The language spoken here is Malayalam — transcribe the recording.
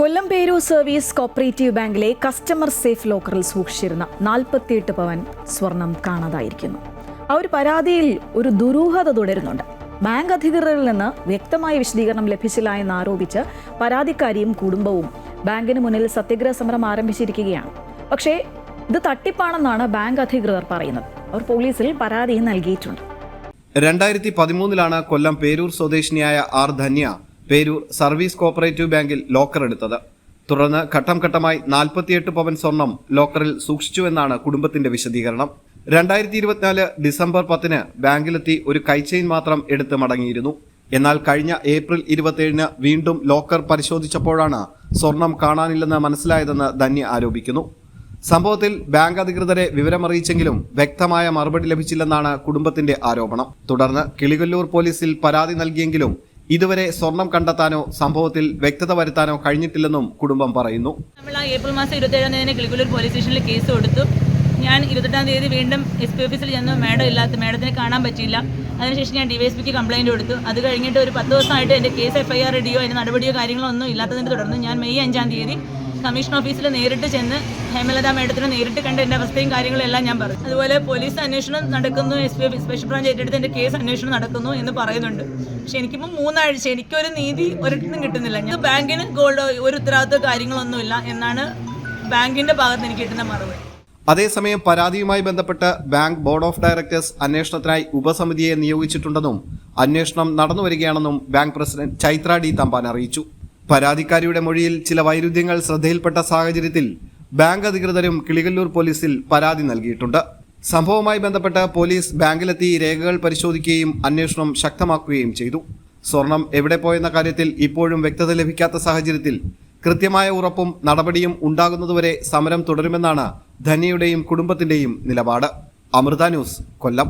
കൊല്ലം പേരൂർ സർവീസ് കോപ്പറേറ്റീവ് ബാങ്കിലെ കസ്റ്റമർ സേഫ് ലോക്കറിൽ സൂക്ഷിച്ചിരുന്ന 48 പവൻ സ്വർണം കാണാതായിരിക്കുന്നു. ആ ഒരു പരാതിയിൽ ഒരു ദുരൂഹത തുടരുന്നുണ്ട്. ബാങ്ക് അധികൃതരിൽ നിന്ന് വ്യക്തമായ വിശദീകരണം ലഭിച്ചില്ല എന്നാരോപിച്ച് പരാതിക്കാരിയും കുടുംബവും ബാങ്കിന് മുന്നിൽ സത്യഗ്രഹ സമരം ആരംഭിച്ചിരിക്കുകയാണ്. പക്ഷേ ഇത് തട്ടിപ്പാണെന്നാണ് ബാങ്ക് അധികൃതർ പറയുന്നത്. അവർ പോലീസിൽ പരാതിയും നൽകിയിട്ടുണ്ട്. 2013 കൊല്ലം പേരൂർ സ്വദേശിനിയായ R Dhanya Perur service cooperative ബാങ്കിൽ ലോക്കർ എടുത്തത്. തുടർന്ന് ഘട്ടം ഘട്ടമായി 48 പവൻ സ്വർണം ലോക്കറിൽ സൂക്ഷിച്ചുവെന്നാണ് കുടുംബത്തിന്റെ വിശദീകരണം. 2024 ഡിസംബർ 10 ബാങ്കിലെത്തി ഒരു കൈചെയിൻ മാത്രം എടുത്ത് മടങ്ങിയിരുന്നു. എന്നാൽ കഴിഞ്ഞ ഏപ്രിൽ 27 വീണ്ടും ലോക്കർ പരിശോധിച്ചപ്പോഴാണ് സ്വർണം കാണാനില്ലെന്ന് മനസ്സിലായതെന്ന് ധന്യ ആരോപിക്കുന്നു. സംഭവത്തിൽ ബാങ്ക് അധികൃതരെ വിവരമറിയിച്ചെങ്കിലും വ്യക്തമായ മറുപടി ലഭിച്ചില്ലെന്നാണ് കുടുംബത്തിന്റെ ആരോപണം. തുടർന്ന് കിളികൊല്ലൂർ പോലീസിൽ പരാതി നൽകിയെങ്കിലും ഇതുവരെ സ്വർണം കണ്ടെത്താനോ സംഭവത്തിൽ വ്യക്തത വരുത്താനോ കഴിഞ്ഞിട്ടില്ലെന്നും കുടുംബം പറയുന്നു. നമ്മൾ ഏപ്രിൽ മാസം 27 തീയതി കിളികൊല്ലൂർ പോലീസ് സ്റ്റേഷനിൽ കേസ് കൊടുത്തു. ഞാൻ 28 തീയതി വീണ്ടും SP ഓഫീസിൽ ചെന്ന് മേഡത്തിനെ കാണാൻ പറ്റിയില്ല. അതിനുശേഷം ഞാൻ DYSPക്ക് കംപ്ലയിൻറ്റ് കൊടുത്തു. അത് കഴിഞ്ഞിട്ട് ഒരു 10 ദിവസമായിട്ട് എൻ്റെ കേസ് FIR ഇടുകയോ അതിന് നടപടിയോ കാര്യങ്ങളോ ഒന്നും ഇല്ലാത്തതിനെ തുടർന്ന് ഞാൻ മെയ് 5 തീയതി കമ്മീഷൻ ഓഫീസിൽ നേരിട്ട് ചെന്ന് ഹേമലത മേഡത്തിനെ നേരിട്ട് കണ്ട് എൻ്റെ അവസ്ഥയും കാര്യങ്ങളും എല്ലാം ഞാൻ പറഞ്ഞു. അതുപോലെ പോലീസ് അന്വേഷണം നടക്കുന്നു, SP ഓഫീസ് സ്പെഷ്യൽ ബ്രാഞ്ച് ഏറ്റെടുത്ത് എൻ്റെ കേസ് അന്വേഷണം നടക്കുന്നു എന്ന് പറയുന്നുണ്ട്. പക്ഷെ എനിക്കിപ്പോൾ 3 ആഴ്ച എനിക്കൊരു നീതി ഒരിടത്തും കിട്ടുന്നില്ല. ഞാൻ ബാങ്കിന് ഒരു ഉത്തരവാദിത്വ കാര്യങ്ങളൊന്നുമില്ല എന്നാണ് ബാങ്കിൻ്റെ ഭാഗത്ത് എനിക്ക് കിട്ടുന്ന മറുപടി. അതേസമയം പരാതിയുമായി ബന്ധപ്പെട്ട് ബാങ്ക് ബോർഡ് ഓഫ് ഡയറക്ടേഴ്സ് അന്വേഷണത്തിനായി ഉപസമിതിയെ നിയോഗിച്ചിട്ടുണ്ടെന്നും അന്വേഷണം നടന്നുവരികയാണെന്നും bank president Chaitra D Thampan അറിയിച്ചു. പരാതിക്കാരിയുടെ മൊഴിയിൽ ചില വൈരുദ്ധ്യങ്ങൾ ശ്രദ്ധയിൽപ്പെട്ട സാഹചര്യത്തിൽ ബാങ്ക് അധികൃതരും കിളികൊല്ലൂർ പോലീസിൽ പരാതി നൽകിയിട്ടുണ്ട്. സംഭവവുമായി ബന്ധപ്പെട്ട് പോലീസ് ബാങ്കിലെത്തി രേഖകൾ പരിശോധിക്കുകയും അന്വേഷണം ശക്തമാക്കുകയും ചെയ്തു. സ്വർണം എവിടെ പോയെന്ന കാര്യത്തിൽ ഇപ്പോഴും വ്യക്തത ലഭിക്കാത്ത സാഹചര്യത്തിൽ കൃത്യമായ ഉറപ്പും നടപടിയും ഉണ്ടാകുന്നതുവരെ സമരം തുടരുമെന്നാണ് ധന്യയുടെയും കുടുംബത്തിന്റെയും നിലപാട്. അമൃത ന്യൂസ്, കൊല്ലം.